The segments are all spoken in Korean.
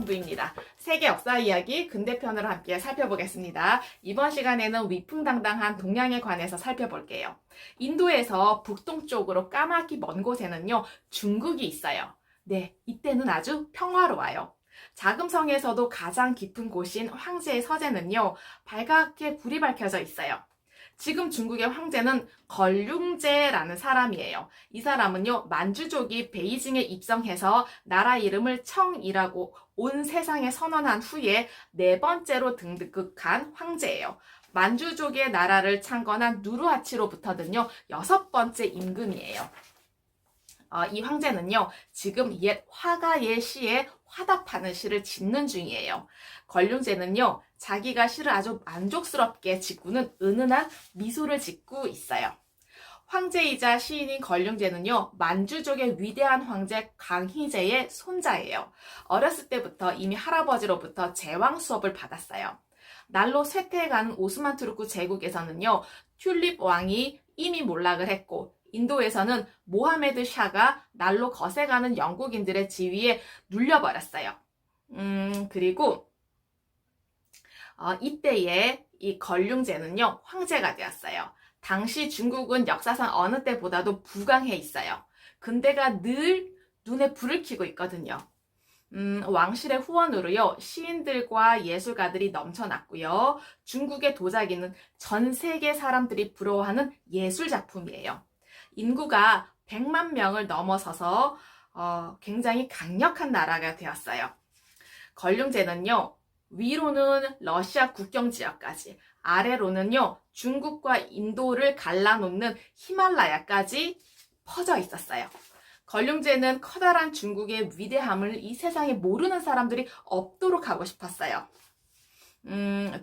김정두입니다. 세계 역사 이야기 근대편으로 함께 살펴보겠습니다. 이번 시간에는 위풍당당한 동양에 관해서 살펴볼게요. 인도에서 북동쪽으로 까마귀 먼 곳에는요, 중국이 있어요. 네, 이때는 아주 평화로워요. 자금성에서도 가장 깊은 곳인 황제의 서재는요, 발갛게 불이 밝혀져 있어요. 지금 중국의 황제는 걸륭제라는 사람이에요. 이 사람은요, 만주족이 베이징에 입성해서 나라 이름을 청이라고 온 세상에 선언한 후에 네 번째로 등극한 황제예요. 만주족의 나라를 창건한 누르하치로부터는요, 여섯 번째 임금이에요. 이 황제는요, 지금 옛 화가의 시에 화답하는 시를 짓는 중이에요. 걸륭제는요, 자기가 시를 아주 만족스럽게 짓고는 은은한 미소를 짓고 있어요. 황제이자 시인인 걸륭제는요, 만주족의 위대한 황제 강희제의 손자예요. 어렸을 때부터 이미 할아버지로부터 제왕 수업을 받았어요. 날로 쇠퇴해가는 오스만 투르크 제국에서는요, 튤립 왕이 이미 몰락을 했고, 인도에서는 모하메드 샤가 날로 거세가는 영국인들의 지위에 눌려버렸어요. 그리고 이때에 이 걸륭제는요, 황제가 되었어요. 당시 중국은 역사상 어느 때보다도 부강해 있어요. 근대가 늘 눈에 불을 켜고 있거든요. 왕실의 후원으로요, 시인들과 예술가들이 넘쳐났고요. 중국의 도자기는 전 세계 사람들이 부러워하는 예술작품이에요. 인구가 100만 명을 넘어서서 굉장히 강력한 나라가 되었어요. 걸륭제는요, 위로는 러시아 국경 지역까지, 아래로는요, 중국과 인도를 갈라놓는 히말라야까지 퍼져 있었어요. 걸륭제는 커다란 중국의 위대함을 이 세상에 모르는 사람들이 없도록 하고 싶었어요.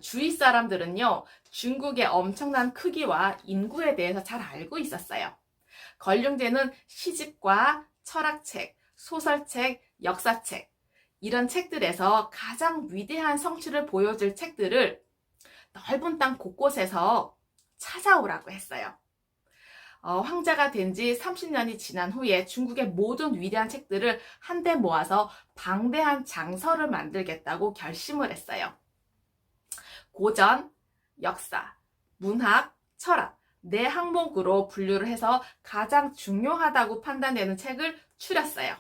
주위 사람들은요, 중국의 엄청난 크기와 인구에 대해서 잘 알고 있었어요. 걸륭제는 시집과 철학책, 소설책, 역사책, 이런 책들에서 가장 위대한 성취를 보여줄 책들을 넓은 땅 곳곳에서 찾아오라고 했어요. 황제가 된 지 30년이 지난 후에 중국의 모든 위대한 책들을 한데 모아서 방대한 장서를 만들겠다고 결심을 했어요. 고전, 역사, 문학, 철학, 네 항목으로 분류를 해서 가장 중요하다고 판단되는 책을 추렸어요.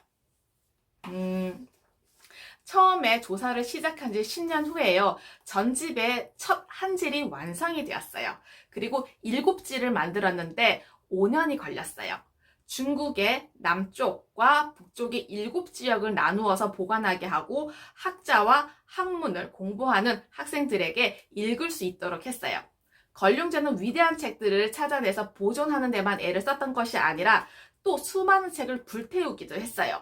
처음에 조사를 시작한 지 10년 후에요. 전집의 첫 한질이 완성이 되었어요. 그리고 7질을 만들었는데 5년이 걸렸어요. 중국의 남쪽과 북쪽의 7지역을 나누어서 보관하게 하고 학자와 학문을 공부하는 학생들에게 읽을 수 있도록 했어요. 걸륭제는 위대한 책들을 찾아내서 보존하는 데만 애를 썼던 것이 아니라 또 수많은 책을 불태우기도 했어요.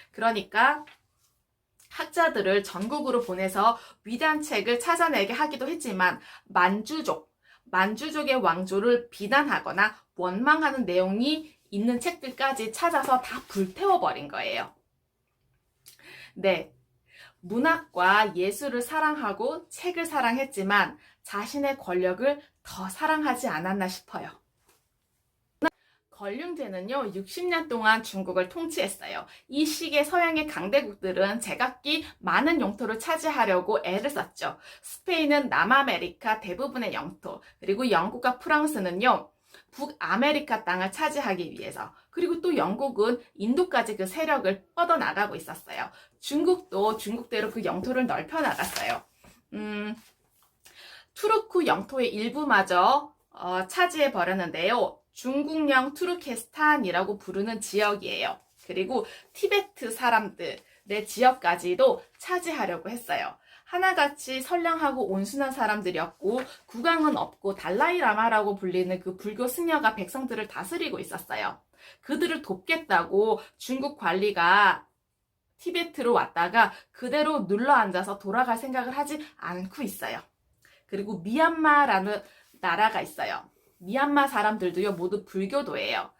그러니까 학자들을 전국으로 보내서 위대한 책을 찾아내게 하기도 했지만 만주족의 왕조를 비난하거나 원망하는 내용이 있는 책들까지 찾아서 다 불태워버린 거예요. 네, 문학과 예술을 사랑하고 책을 사랑했지만 자신의 권력을 더 사랑하지 않았나 싶어요. 걸륭제는요, 60년 동안 중국을 통치했어요. 이 시기에 서양의 강대국들은 제각기 많은 영토를 차지하려고 애를 썼죠. 스페인은 남아메리카 대부분의 영토, 그리고 영국과 프랑스는요, 북아메리카 땅을 차지하기 위해서, 그리고 또 영국은 인도까지 그 세력을 뻗어나가고 있었어요. 중국도 중국대로 그 영토를 넓혀 나갔어요. 투르크 영토의 일부마저 차지해 버렸는데요. 중국령 투르케스탄이라고 부르는 지역이에요. 그리고 티베트 사람들의 지역까지도 차지하려고 했어요. 하나같이 선량하고 온순한 사람들이었고 국왕은 없고 달라이라마라고 불리는 그 불교 승려가 백성들을 다스리고 있었어요. 그들을 돕겠다고 중국 관리가 티베트로 왔다가 그대로 눌러앉아서 돌아갈 생각을 하지 않고 있어요. 그리고 미얀마라는 나라가 있어요. 미얀마 사람들도요, 모두 불교도예요.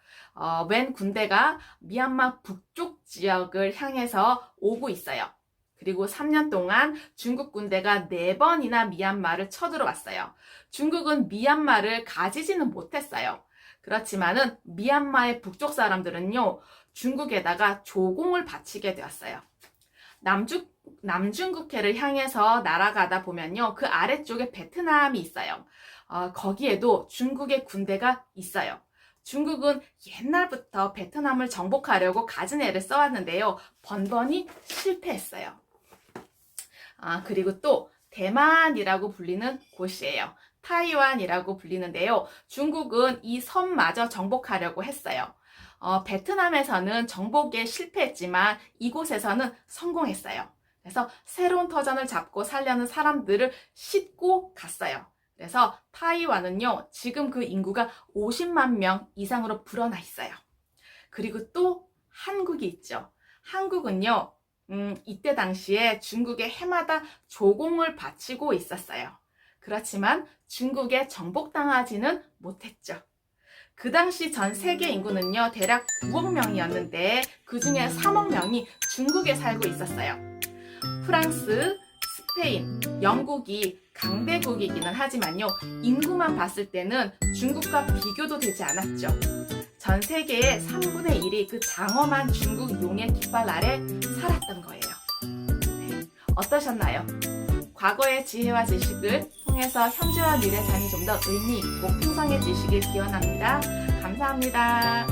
웬 군대가 미얀마 북쪽 지역을 향해서 오고 있어요. 그리고 3년 동안 중국 군대가 4번이나 미얀마를 쳐들어왔어요. 중국은 미얀마를 가지지는 못했어요. 그렇지만은 미얀마의 북쪽 사람들은요, 중국에다가 조공을 바치게 되었어요. 남중국해를 향해서 날아가다 보면요. 그 아래쪽에 베트남이 있어요. 거기에도 중국의 군대가 있어요. 중국은 옛날부터 베트남을 정복하려고 갖은 애를 써왔는데요. 번번이 실패했어요. 그리고 또 대만이라고 불리는 곳이에요. 타이완이라고 불리는데요. 중국은 이 섬마저 정복하려고 했어요. 베트남에서는 정복에 실패했지만 이곳에서는 성공했어요. 그래서 새로운 터전을 잡고 살려는 사람들을 싣고 갔어요. 그래서 타이완은요, 지금 그 인구가 50만 명 이상으로 불어나 있어요. 그리고 또 한국이 있죠. 한국은요, 이때 당시에 중국의 해마다 조공을 바치고 있었어요. 그렇지만 중국에 정복당하지는 못했죠. 그 당시 전 세계 인구는요, 대략 9억 명이었는데 그 중에 3억 명이 중국에 살고 있었어요. 프랑스, 스페인, 영국이 강대국이기는 하지만요, 인구만 봤을 때는 중국과 비교도 되지 않았죠. 전 세계의 3분의 1이 그 장엄한 중국 용의 깃발 아래 살았던 거예요. 네, 어떠셨나요? 과거의 지혜와 지식을 통해서 현재와 미래 삶이 좀 더 의미 있고 풍성해지시길 기원합니다. 감사합니다.